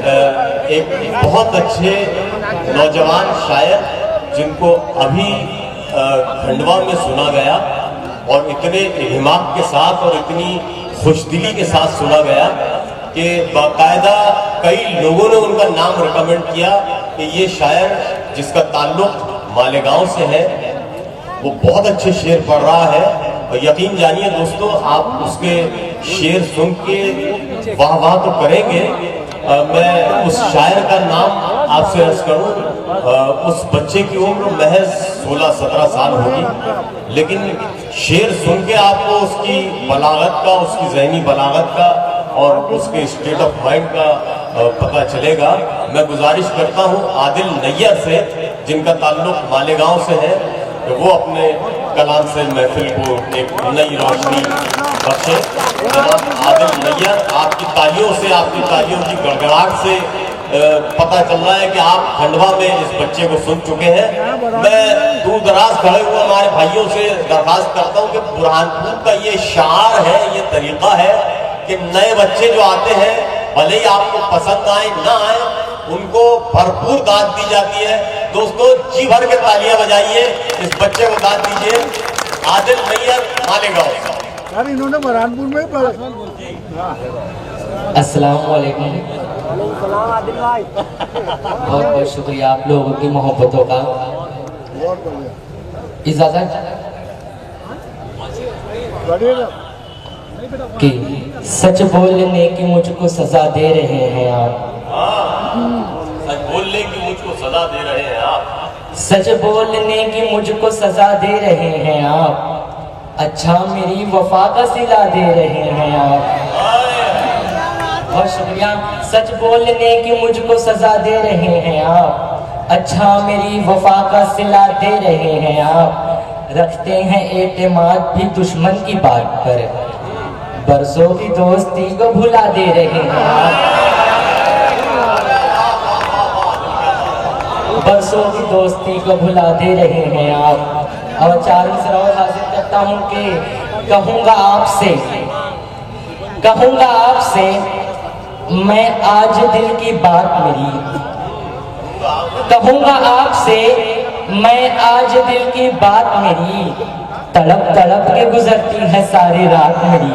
एक बहुत अच्छे नौजवान शायर जिनको अभी खंडवा में सुना गया और इतने हिम्मत के साथ और इतनी खुशदिली के साथ सुना गया कि बाकायदा कई लोगों ने उनका नाम रिकमेंड किया कि ये शायर जिसका ताल्लुक मालेगांव से है वो बहुत अच्छे शेर पढ़ रहा है। और यकीन जानिए दोस्तों, आप उसके शेर सुन के वाह वाह तो करेंगे। मैं उस शायर का नाम आपसे अर्ज करूं, उस बच्चे की उम्र महज 16-17 साल होगी, लेकिन शेर सुन के आपको उसकी बलागत का, उसकी जहनी बलागत का और उसके स्टेट ऑफ माइंड का पता चलेगा। मैं गुजारिश करता हूं आदिल नैयर से, जिनका ताल्लुक मालेगांव से है, कि वो अपने कलाम से महफिल को एक नई रोशनी बख्शे। जनाब आदिल नैयर, आपकी तालियों से, आपकी तालियों की गड़गड़ाहट से पता चल रहा है कि आप खंडवा में इस बच्चे को सुन चुके हैं। मैं दूर दराज खड़े हुए हमारे भाइयों से दरखास्त करता हूं कि बुरहानपुर का ये शार है, ये तरीका है कि नए बच्चे जो आते हैं, भले ही आपको पसंद आए ना आए, उनको भरपूर दाद दी जाती है। दोस्तों जी भर के तालियां बजाइए, इस बच्चे को दाद दीजिए। आदिल नैयर, मालेगांव। यार इन्होंने बुरहानपुर में पढ़ा। अस्सलाम वालेकुम। आदिल भाई, बहुत बहुत शुक्रिया आप लोगों की मोहब्बतों का। इजाजत कि सच बोलने की मुझको सजा दे रहे हैं आप। सच बोलने की मुझको सजा दे रहे हैं आप। सच बोलने की मुझको सजा दे रहे हैं आप। अच्छा मेरी वफा का सिला दे रहे हैं आप। बहुत शुक्रिया। सच बोलने की मुझको सजा दे रहे हैं आप। अच्छा मेरी वफा का सिला दे रहे हैं आप। रखते हैं एतमाद भी दुश्मन की बात पर, बरसों की दोस्ती को भुला दे रहे हैं आप। बरसों की दोस्ती को भुला दे रहे हैं आप। और चार मिसरा हासिल करता हूँ कि कहूँगा आपसे मैं आज दिल की बात मेरी। कहूँगा आपसे मैं आज दिल की बात मेरी। तड़प तड़प के गुजरती है सारी रात मेरी।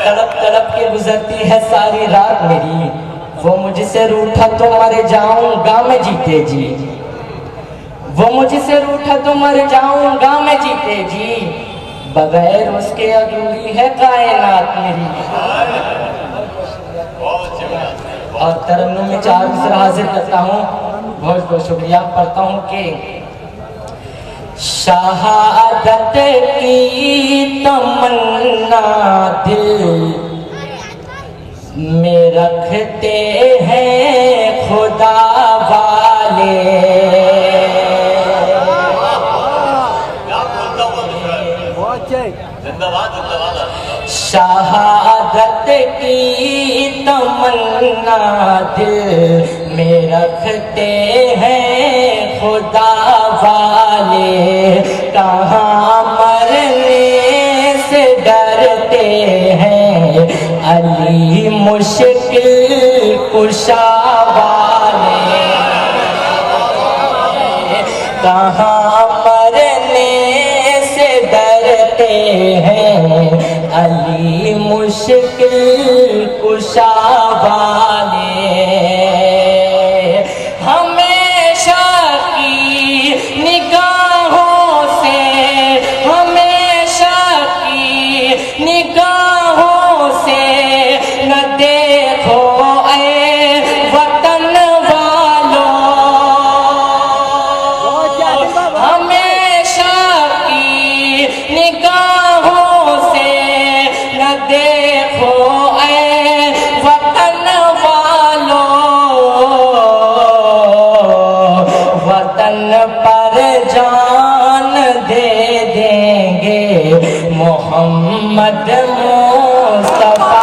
तड़प तड़प के गुजरती है सारी रात मेरी। वो मुझसे रूठा तो मर जाऊंगा मैं जीते जी। वो मुझसे रूठा तो मर जाऊंगा मैं जीते जी। बगैर उसके अधूरी है कायनात मेरी। और तरन्नुम में चार मिसरा हाजिर करता हूँ। बहुत बहुत शुक्रिया। पढ़ता हूँ कि शहादत की तमन्ना दिल में रखते हैं खुदा वाले। शहादत की तमन्ना दिल में रखते हैं खुदा वाले। कहाँ मरने से डरते हैं अली मुश्किल कुशा वाले। कहाँ मरने से डरते हैं अली मुश्किल कुशा वाले। हमेशा की निगाहों से, हमेशा की निगाहों से न देखो ऐ वतन वालों। हमेशा की निगाहों से न देखो ऐ वतन वालों। वतन पर जान दे देंगे मोहम्मद मुस्तफा।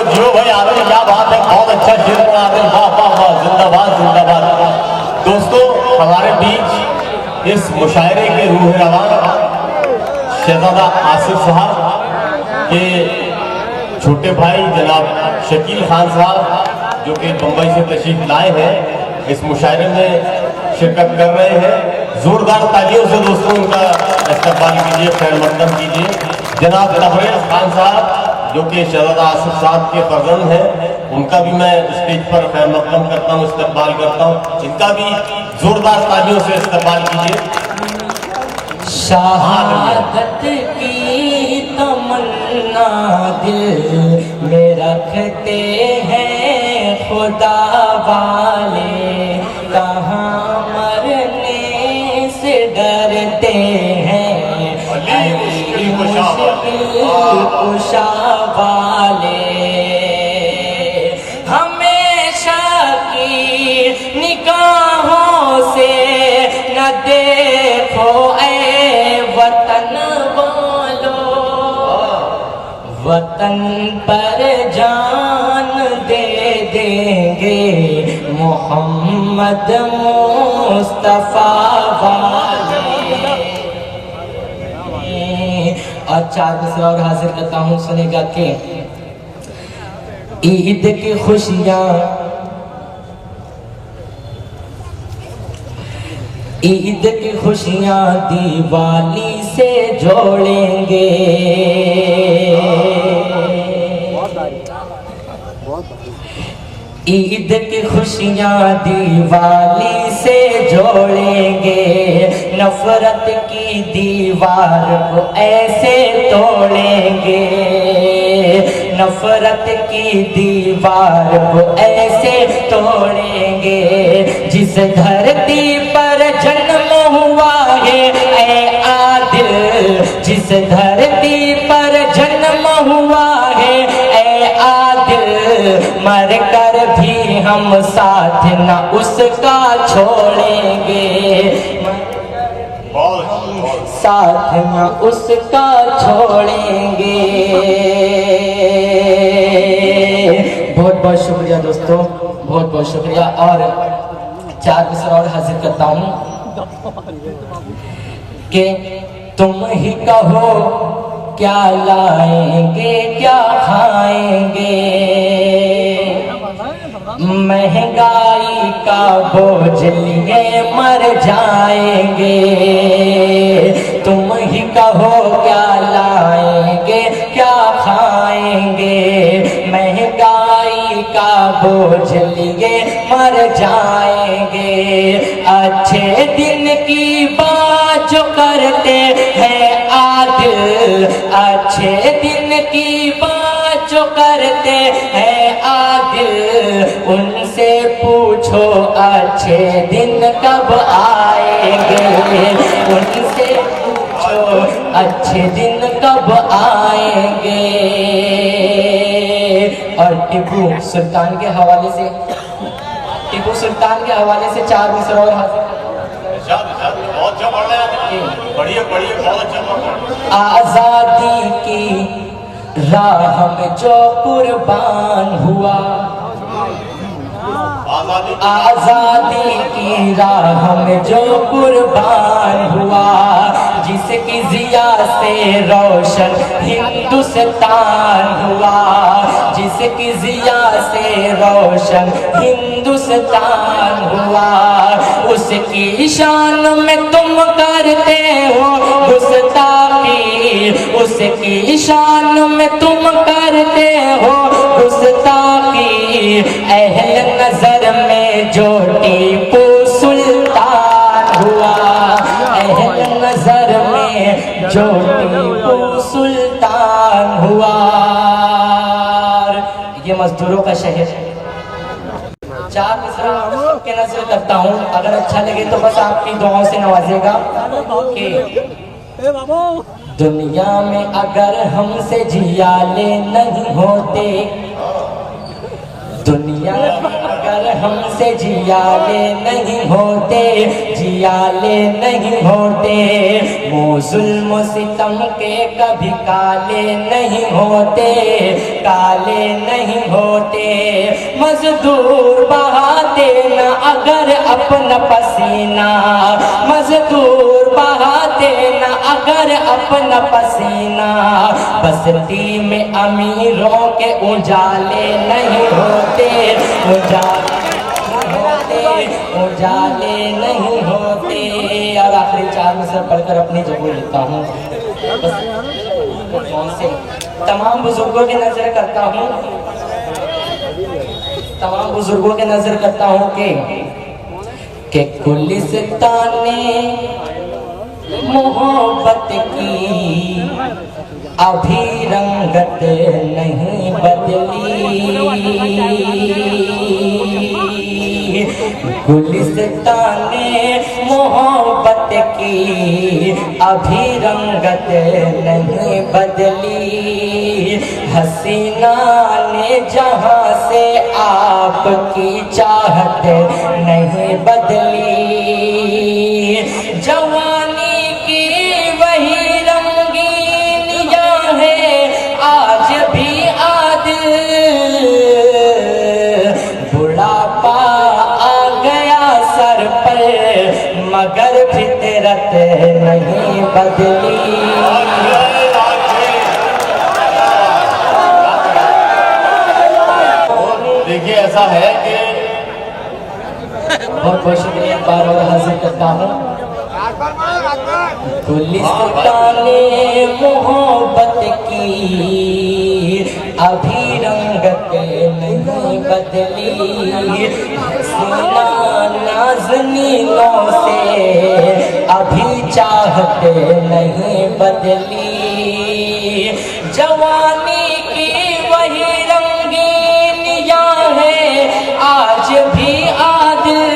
जो भाई आदिल, क्या बात है, बहुत अच्छा शेर है आदिल। वाह वाह वाह, जिंदाबाद जिंदाबाद। दोस्तों हमारे बीच इस मुशायरे के रूह रवान शहजादा आसिफ साहब कि छोटे भाई जनाब शकील खान साहब जो कि बम्बई से तशरीफ लाए हैं इस मुशायरे में शिरकत कर रहे हैं। जोरदार तालियों से दोस्तों उनका इस्तकबाल कीजिए, खैर मकदम कीजिए। जनाब तबरेज़ खान साहब जो कि शहजादा आसिफ साहब के फर्जंद हैं, उनका भी मैं स्टेज पर खैर मकदम करता हूँ, इस्तकबाल करता हूँ। इनका भी जोरदार तालियों से इस्तकबाल कीजिए। शहादत की तमन्ना दिल में रखते हैं खुदा वाले, कहाँ मरने से डरते हैं मुश्किल कुशा वाले। हमेशा की निगाहों से न देखो वतन वालों, वतन पर जान दे देंगे मोहम्मद मुस्तफा वाले। और 4 मिसरा और हाजिर करता हूँ, सुनेगा कि ईद की खुशियाँ, ईद की खुशियाँ दिवाली से जोड़ेंगे। ईद की खुशियाँ दिवाली से जोड़ेंगे, नफरत की दीवार को ऐसे तोड़ेंगे, नफरत की दीवार को ऐसे तोड़ेंगे। जिस धरती पर जन्म हुआ है ऐ आदिल, जिस धरती पर जन्म हुआ है ऐ आदिल, मर कर भी हम साथ न उसका छोड़ेंगे, साथ न उसका छोड़ेंगे। बहुत बहुत शुक्रिया दोस्तों, बहुत बहुत शुक्रिया। और 4 मिसरा और हाजिर करता हूँ कि तुम ही कहो क्या लाएंगे क्या खाएंगे, महंगाई का बोझ लिए मर जाएंगे। तुम ही कहो क्या लाएंगे क्या खाएंगे, महंगाई का बोझ लिए मर जाएंगे। अच्छे दिन की बात जो करते हैं आदिल, अच्छे दिन की बात जो करते हैं आदिल, उनसे पूछो अच्छे दिन कब आएंगे, उनसे पूछो अच्छे दिन कब आएंगे। और टीपू सुल्तान के हवाले से, टीपू सुल्तान के हवाले से 4 मिसरा और हाजिर। बहुत अच्छा पढ़ रहे हैं, बढ़िया बढ़िया, बहुत अच्छा पढ़ रहे हैं। आजादी की राह में जो कुर्बान हुआ, आजादी की राह में जो कुर्बान हुआ, जिसकी जिया से रोशन हिंदुस्तान हुआ, जिसकी जिया से रोशन हिंदुस्तान हुआ, उसकी शान में तुम करते हो गुस्ताखी, उसकी शान में तुम करते हो गुस्ताखी। अहल नजर में जो टीपू सुल्तान हुआ, अहल नजर में जो टीपू सुल्तान हुआ। ये मजदूरों का शहर है। 4 मिसरा के नजर करता हूँ, अगर अच्छा लगे तो बस आपकी दुआओं से नवाजेगा कि दुनिया में अगर हमसे जियाले नहीं होते, दुनिया में अगर हमसे जियाले नहीं होते, जियाले नहीं होते, वो जुल्म सितम के कभी काले नहीं होते, काले नहीं होते। मजदूर बहाते न अगर अपना पसीना मजदूर बहाते न, अगर अपना पसीना बस्ती में अमीरों के उजाले नहीं होते, उजाले नहीं होते। और आखिरी 4 मिसर पढ़कर अपनी जगह लेता हूँ। से तमाम बुजुर्गों की नजर करता हूँ, तमाम बुजुर्गों के नजर करता हूँ कि गुलिस्ताने मोहब्बत की अभी रंगत नहीं बदली, गुलिस्ताने मोहब्बत की अभी रंगत नहीं बदली। हसीना ने जहाँ से आपकी चाहत नहीं बदली, जवानी की वही रंगीनियाँ है आज भी आदिल, बुढ़ापा आ गया सर पर मगर फितरत नहीं बदली। देखिए ऐसा है कि बहुत बहुत शुक्रिया, एक बार और हाजिर करता हूँ। गुलिस्ताने मोहब्बत की अभी रंगत नहीं बदली, हसीना नाज़नीनों से अभी चाहत नहीं बदली, जवानी की वही रंगीनियाँ है आज भी आदिल,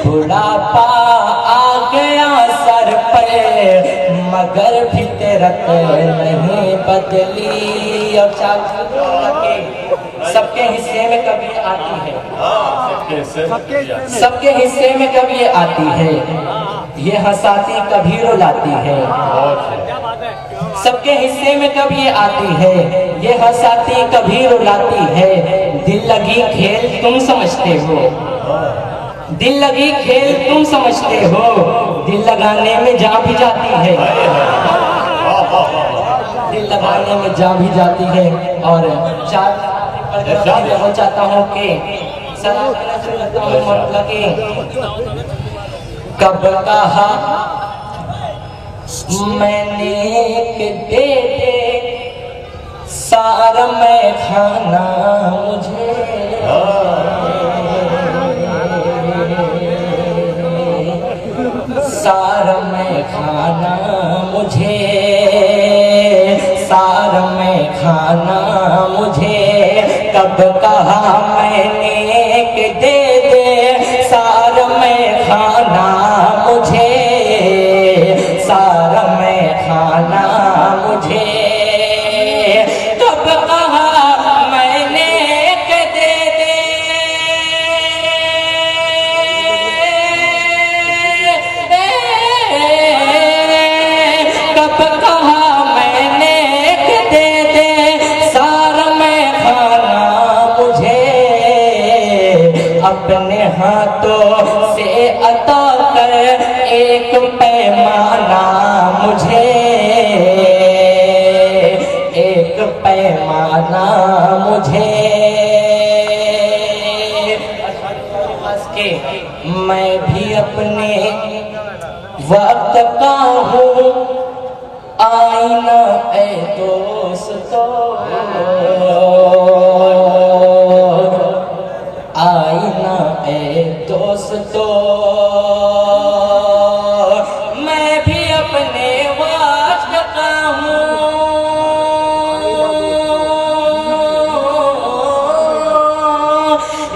बुढ़ापा आ गया सर पर मगर फितरत नहीं बदली। और सबके हिस्से में कभी आती है, सबके हिस्से में कभी आती है, ये हंसाती कभी रुलाती है, सबके हिस्से में कभी आती है, ये हंसाती कभी रुलाती है। दिल लगी खेल तुम समझते हो, दिल लगी खेल तुम समझते हो, दिल लगाने में जा भी जाती है, दिल लगाने में जा भी जाती है। और चार मैं चाहता हूँ कि कब कहा मैंने कि दे दे सारा मैं खाना मुझे, सारा मैं खाना मुझे, सारा मैं खाना मुझे। कब कहा मैंने कि दे दे सारा मैं खाना मुझे, सारा मैं खाना मुझे। कब कहा मैंने कि दे दे, कब कहा मैंने कि दे दे सारा मैं खाना मुझे, अपने हाथों से अता कर एक पैमाना मुझे, एक पैमाना मुझे। मैं भी अपने वक्त का हूँ आईना ए दोस्तों, आईना ए दोस्तों। मैं भी अपने वक्त का हूँ,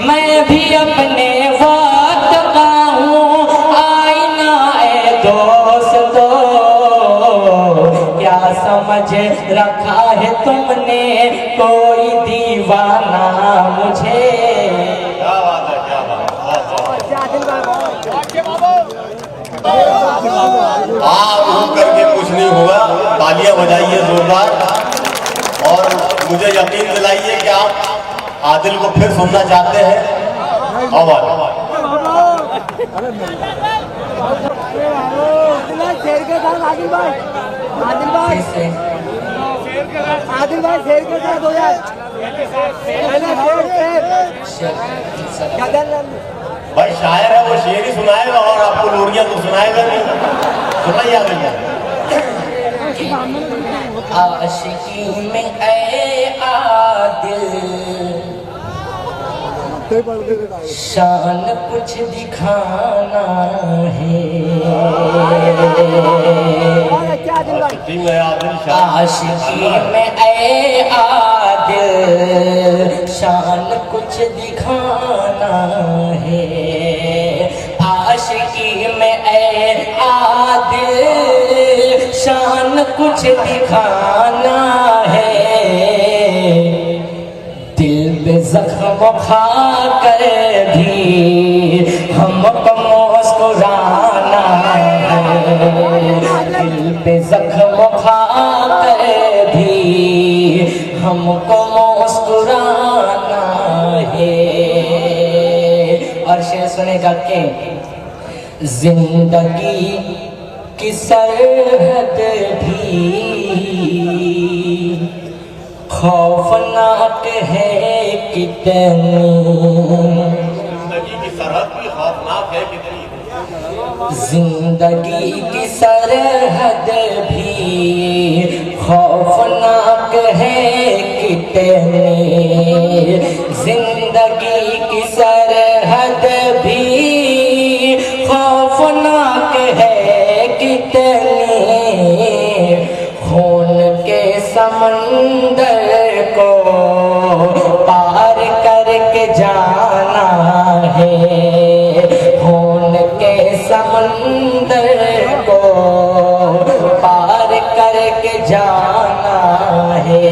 मैं भी अपने वक्त का हूँ आईना ए दोस्तों। क्या समझ रखा है तुमने कोई दीवाना मुझे, करके कुछ नहीं होगा। तालियां बजाइए जोरदार और मुझे यकीन दिलाइए कि आप आदिल को फिर सुनना चाहते हैं। शेर के साथ आदिल भाई कैसे? शेर के साथ हो जाए भाई शायर है, वो शेर ही सुनाएगा और आपको लोरियां तो सुनाएगा नहीं। सुनाइए भैया। आशिकी में ऐ आदिल शान कुछ दिखाना है। आशिकी में आदिल शान, आशिकी में ऐ आदिल शान कुछ दिखाना है। आशिकी में ऐ आदिल शान कुछ दिखाना है। दिल पे जख्म खा कर भी हमको मुस्कुराना है। दिल पे जख्म खा कर भी हमको मुस्कुराना है। और शेर सुनेगा के जिंदगी की सरहद भी खौफनाक है कितनी। जिंदगी की सरहद भी खौफनाक है कितनी। जिंदगी की सरहद भी खौफनाक है कितनी। जिंदगी की सरहद भी खौफनाक है कितनी। खून के समंदर को पार करके जाना है। खून के समंदर को पार करके जाना है।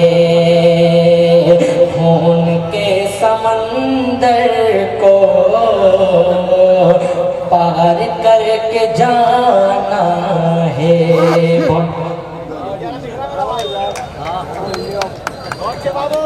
खून के समंदर को पार करके जाना है। बाबू